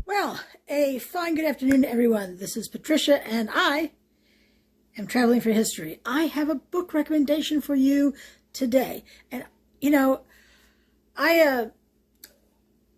Well, a fine good afternoon to everyone. This is Patricia, and I am traveling for history. I have a book recommendation for you today. And,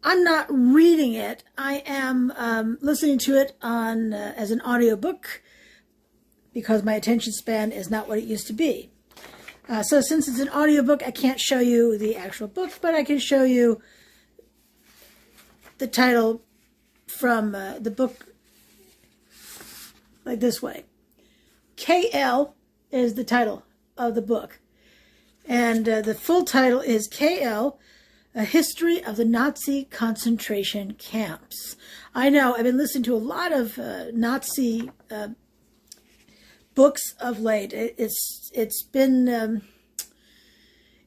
I'm not reading it. I am listening to it on as an audiobook because my attention span is not what it used to be. So since it's an audiobook, I can't show you the actual book, but I can show you the title from the book like this way. KL is the title of the book. And the full title is KL, A History of the Nazi Concentration Camps. I know, I've been listening to a lot of Nazi books of late. It's been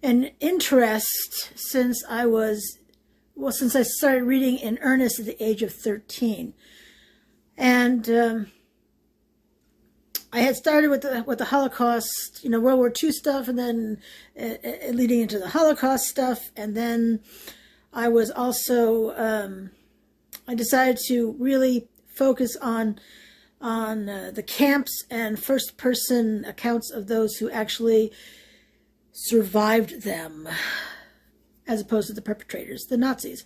an interest since since I started reading in earnest at the age of 13. And I had started with the Holocaust, World War II stuff, and then leading into the Holocaust stuff. And then I was also, I decided to really focus on the camps and first-person accounts of those who actually survived them, as opposed to the perpetrators, the Nazis.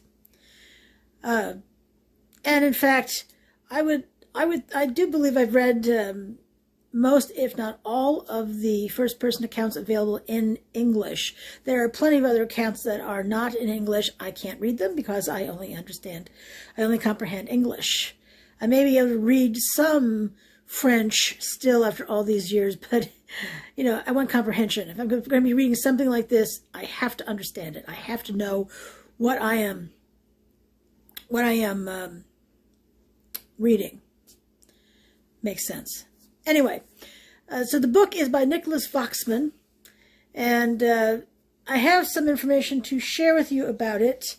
And in fact, I do believe I've read most, if not all, of the first-person accounts available in English. There are plenty of other accounts that are not in English. I can't read them because I only comprehend English. I may be able to read some French still after all these years, but, I want comprehension. If I'm going to be reading something like this, I have to understand it. I have to know what I am reading. Makes sense. Anyway, so the book is by Nikolauswachsmann, and I have some information to share with you about it,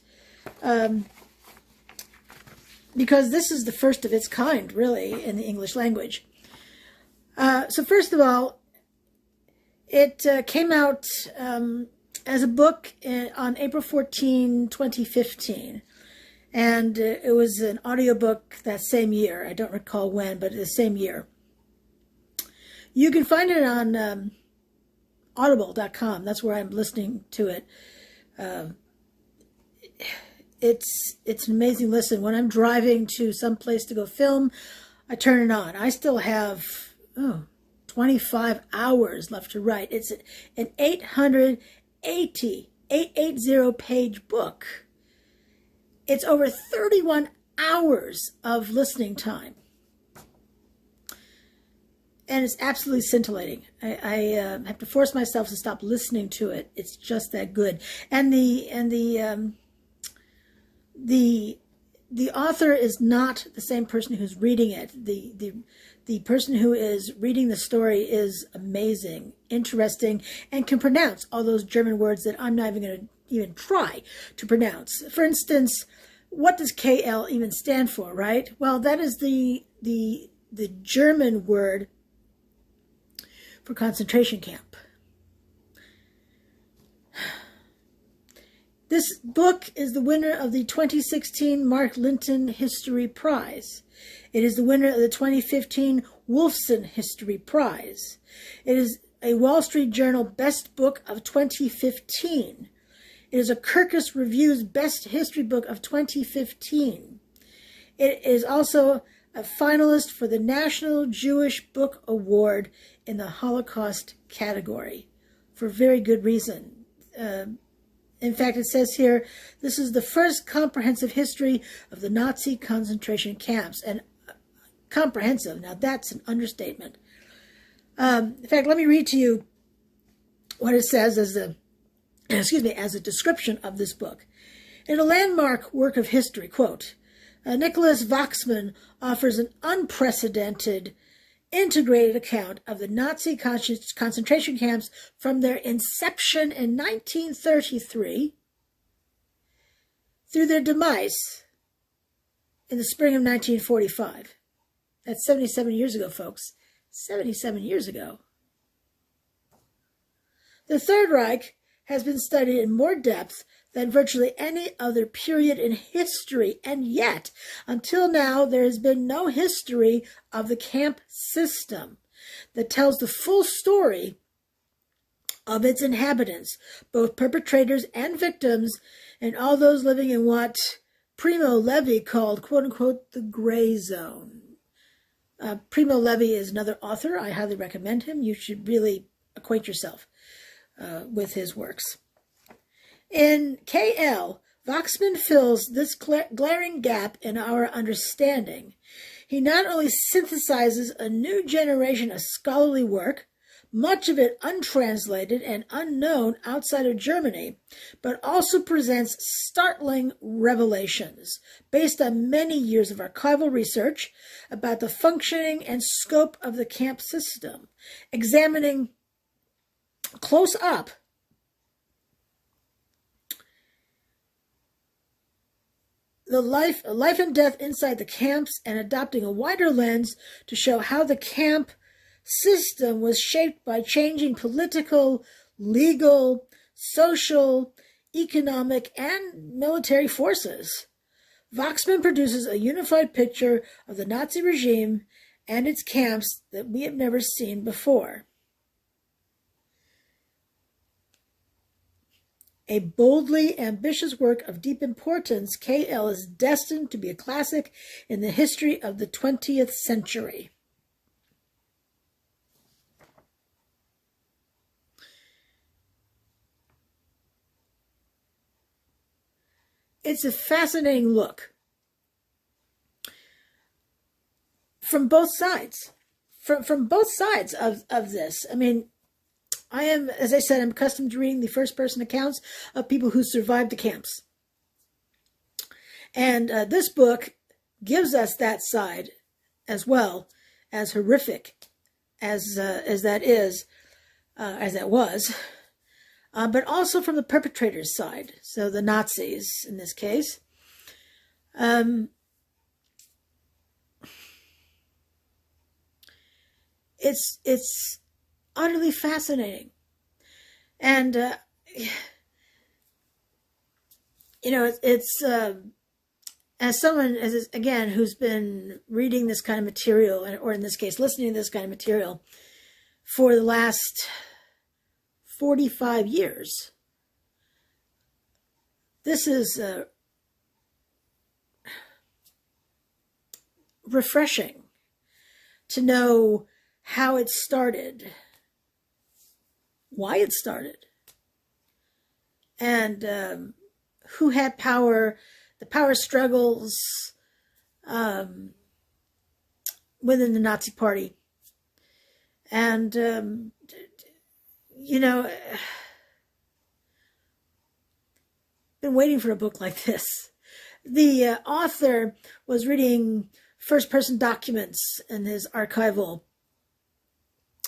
because this is the first of its kind, really, in the English language. So first of all, it came out as a book on April 14, 2015. And it was an audiobook that same year. I don't recall when, but the same year. You can find it on audible.com. That's where I'm listening to it. It's an amazing listen. When I'm driving to some place to go film, I turn it on. I still have 25 hours left to write. It's an 880 page book. It's over 31 hours of listening time. And it's absolutely scintillating. I have to force myself to stop listening to it. It's just that good. And the author is not the same person who's reading it. The person who is reading the story is amazing, interesting, and can pronounce all those German words that I'm not even going to even try to pronounce. For instance, what does KL even stand for, right? Well, that is the German word for concentration camp. This book is the winner of the 2016 Mark Linton History Prize. It is the winner of the 2015 Wolfson History Prize. It is a Wall Street Journal Best Book of 2015. It is a Kirkus Reviews Best History Book of 2015. It is also a finalist for the National Jewish Book Award in the Holocaust category, for very good reason. In fact, it says here, this is the first comprehensive history of the Nazi concentration camps. And comprehensive, now that's an understatement. In fact, let me read to you what it says as a description of this book. In a landmark work of history, quote, Nikolauswachsmann offers an unprecedented, integrated account of the Nazi concentration camps from their inception in 1933 through their demise in the spring of 1945. That's 77 years ago, folks. 77 years ago. The Third Reich has been studied in more depth than virtually any other period in history. And yet, until now, there has been no history of the camp system that tells the full story of its inhabitants, both perpetrators and victims, and all those living in what Primo Levi called, quote-unquote, the gray zone. Primo Levi is another author. I highly recommend him. You should really acquaint yourself with his works. In KL, Wachsmann fills this glaring gap in our understanding. He not only synthesizes a new generation of scholarly work, much of it untranslated and unknown outside of Germany, but also presents startling revelations based on many years of archival research about the functioning and scope of the camp system, examining close up the life and death inside the camps, and adopting a wider lens to show how the camp system was shaped by changing political, legal, social, economic, and military forces. Wachsmann produces a unified picture of the Nazi regime and its camps that we have never seen before. A boldly ambitious work of deep importance, KL is destined to be a classic in the history of the 20th century. It's a fascinating look from both sides, from both sides of this. I mean, I am, as I said, I'm accustomed to reading the first-person accounts of people who survived the camps. And this book gives us that side as well, as horrific as that was, but also from the perpetrator's side, so the Nazis in this case. It's utterly fascinating. And, it's as someone, again, who's been reading this kind of material, or in this case, listening to this kind of material for the last 45 years, this is refreshing to know how it started, why it started, and who had power, the power struggles within the Nazi Party. And, been waiting for a book like this. The author was reading first-person documents in his archival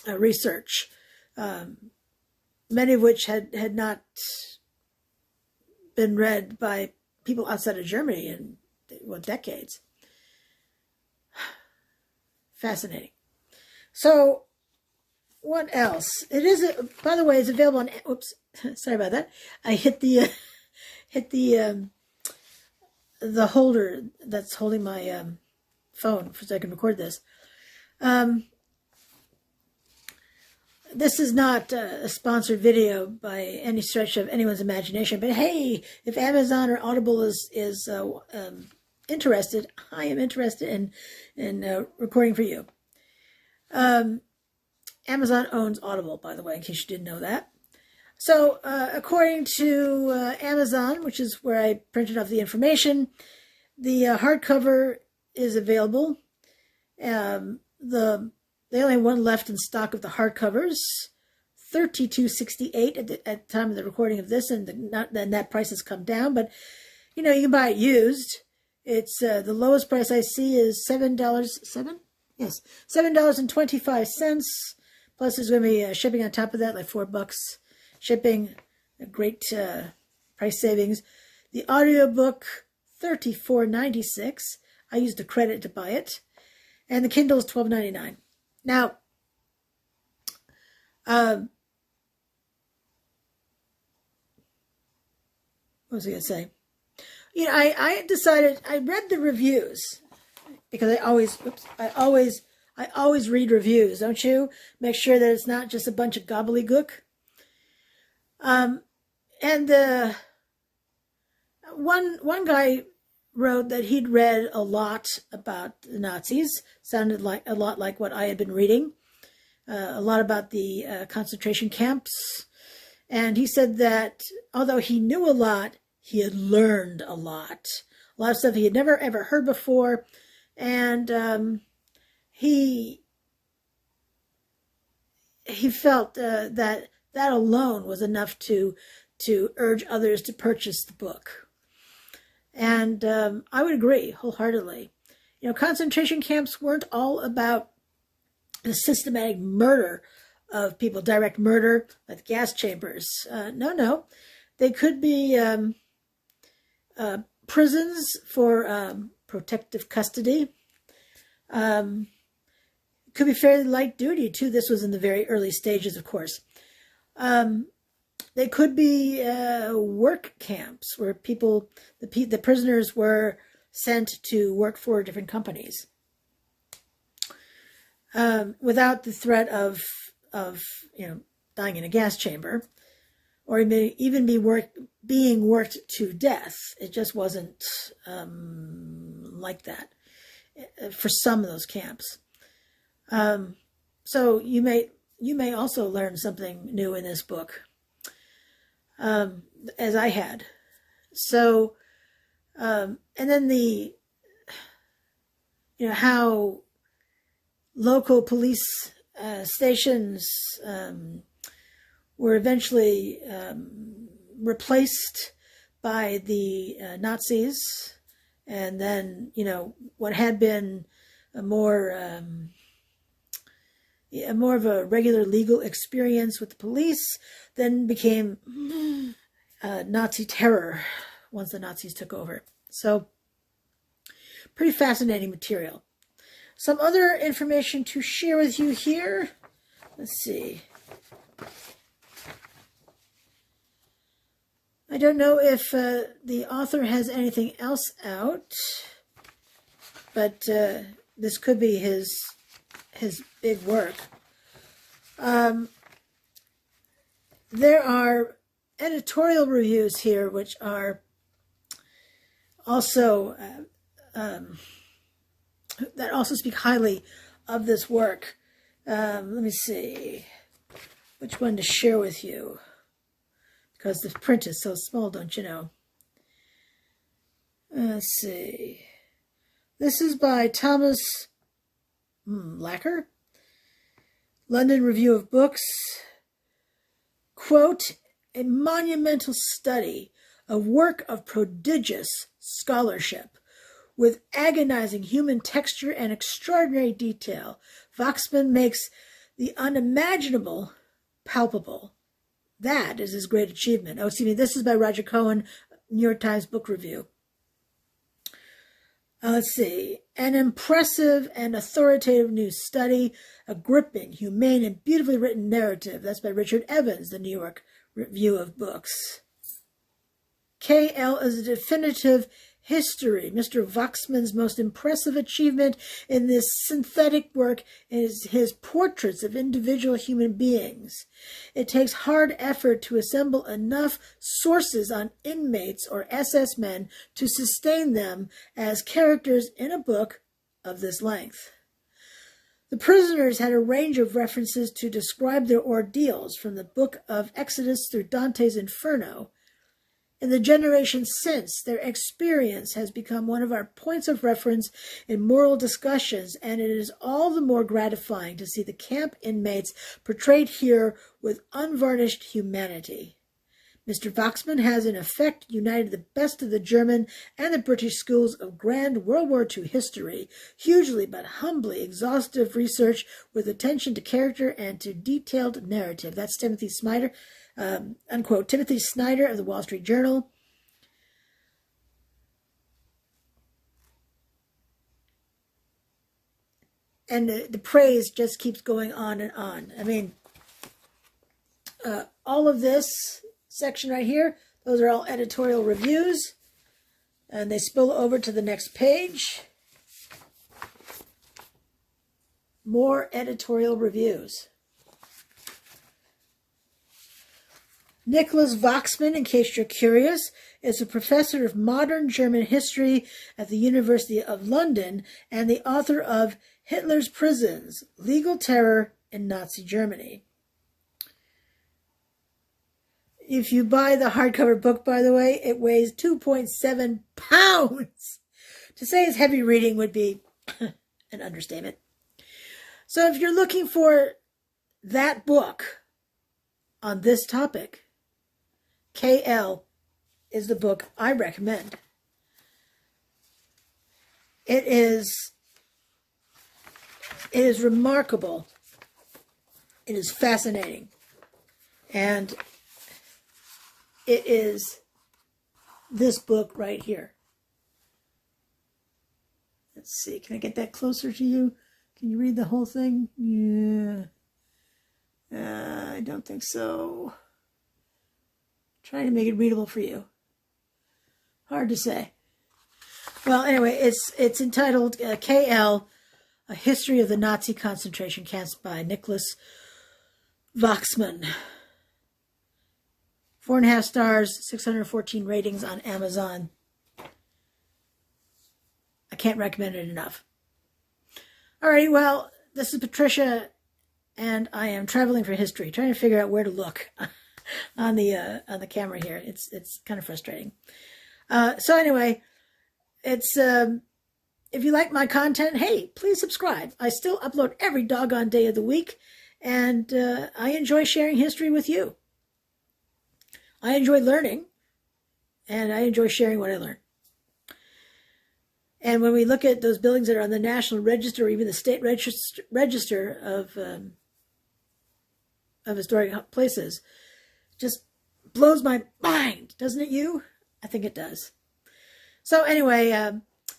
research, many of which had not been read by people outside of Germany in decades. Fascinating. So, what else? It is, by the way, it's available on. Oops, sorry about that. I hit the holder that's holding my phone so I can record this. This is not a sponsored video by any stretch of anyone's imagination, but hey, if Amazon or Audible is interested, I am interested in recording for you. Amazon owns Audible, by the way, in case you didn't know that. So, according to Amazon, which is where I printed off the information, the hardcover is available. They only have one left in stock of the hardcovers, $32.68 at the time of the recording of this, and then that price has come down. But you can buy it used. It's the lowest price I see is $7.25. Plus, there's going to be shipping on top of that, like $4 shipping. A great price savings. The audiobook, $34.96. I used a credit to buy it, and the Kindle is $12.99. Now, What was I going to say? You know, I decided, I read the reviews because I always read reviews, don't you? Make sure that it's not just a bunch of gobbledygook. And one guy wrote that he'd read a lot about the Nazis. Sounded like a lot like what I had been reading. A lot about the concentration camps. And he said that although he knew a lot, he had learned a lot. A lot of stuff he had never ever heard before. And he felt that alone was enough to urge others to purchase the book. And I would agree wholeheartely. You know, concentration camps weren't all about the systematic murder of people, direct murder, like gas chambers. No. They could be prisons for protective custody. Could be fairly light duty, too. This was in the very early stages, of course. They could be work camps where people, the prisoners were sent to work for different companies without the threat of dying in a gas chamber, or even being worked to death. It just wasn't like that for some of those camps. So you may also learn something new in this book, as I had. So, and then how local police stations were eventually replaced by the Nazis, and then what had been a more of a regular legal experience with the police then became Nazi terror once the Nazis took over. So, pretty fascinating material. Some other information to share with you here. Let's see. I don't know if the author has anything else out, but this could be his big work. There are editorial reviews here which are also that also speak highly of this work. Let me see which one to share with you, because the print is so small, don't you know? Let's see. This is by Thomas Lacker, London Review of Books. Quote, a monumental study, a work of prodigious scholarship, with agonizing human texture and extraordinary detail. Wachsmann makes the unimaginable palpable. That is his great achievement. Oh, excuse me, this is by Roger Cohen, New York Times Book Review. Let's see. An impressive and authoritative new study, a gripping, humane, and beautifully written narrative. That's by Richard Evans, the New York Review of Books. KL is a definitive history. Mr. Wachsmann's most impressive achievement in this synthetic work is his portraits of individual human beings. It takes hard effort to assemble enough sources on inmates or SS men to sustain them as characters in a book of this length. The prisoners had a range of references to describe their ordeals, from the book of Exodus through Dante's Inferno. In the generations since, their experience has become one of our points of reference in moral discussions, and it is all the more gratifying to see the camp inmates portrayed here with unvarnished humanity. Mr. Wachsmann has, in effect, united the best of the German and the British schools of grand World War II history, hugely but humbly exhaustive research with attention to character and to detailed narrative. That's Timothy Snyder. Unquote, Timothy Snyder of the Wall Street Journal. And the praise just keeps going on and on. I mean, all of this section right here, Those are all editorial reviews, and they spill over to the next page. More editorial reviews. Nikolauswachsmann, in case you're curious, is a professor of modern German history at the University of London and the author of Hitler's Prisons, Legal Terror in Nazi Germany. If you buy the hardcover book, by the way, it weighs 2.7 pounds. To say it's heavy reading would be an understatement. So if you're looking for that book on this topic, KL is the book I recommend. It is remarkable. It is fascinating. And it is this book right here. Let's see. Can I get that closer to you? Can you read the whole thing? Yeah. I don't think so. Trying to make it readable for you. Hard to say. Well, anyway, it's entitled KL, A History of the Nazi Concentration Camps by nikolauswachsmann. 4.5 stars, 614 ratings on Amazon. I can't recommend it enough. Alrighty, well, this is Patricia, and I am traveling for history, trying to figure out where to look on the camera here. It's kind of frustrating. So anyway, it's if you like my content, hey, please subscribe. I still upload every doggone day of the week, and I enjoy sharing history with you. I enjoy learning, and I enjoy sharing what I learn. And when we look at those buildings that are on the National Register or even the State Register of historic places, just blows my mind, doesn't it you? I think it does. So anyway,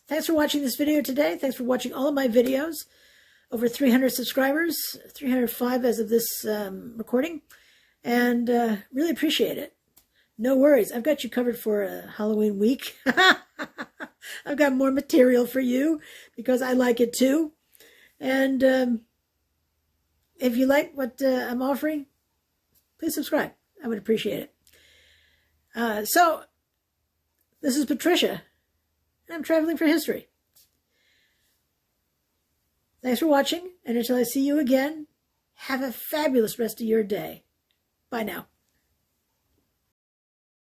thanks for watching this video today. Thanks for watching all of my videos. Over 300 subscribers, 305 as of this recording, and really appreciate it. No worries. I've got you covered for Halloween week. I've got more material for you because I like it too. And if you like what I'm offering, please subscribe. I would appreciate it. So, this is Patricia, and I'm traveling for history. Thanks for watching, and until I see you again, have a fabulous rest of your day. Bye now.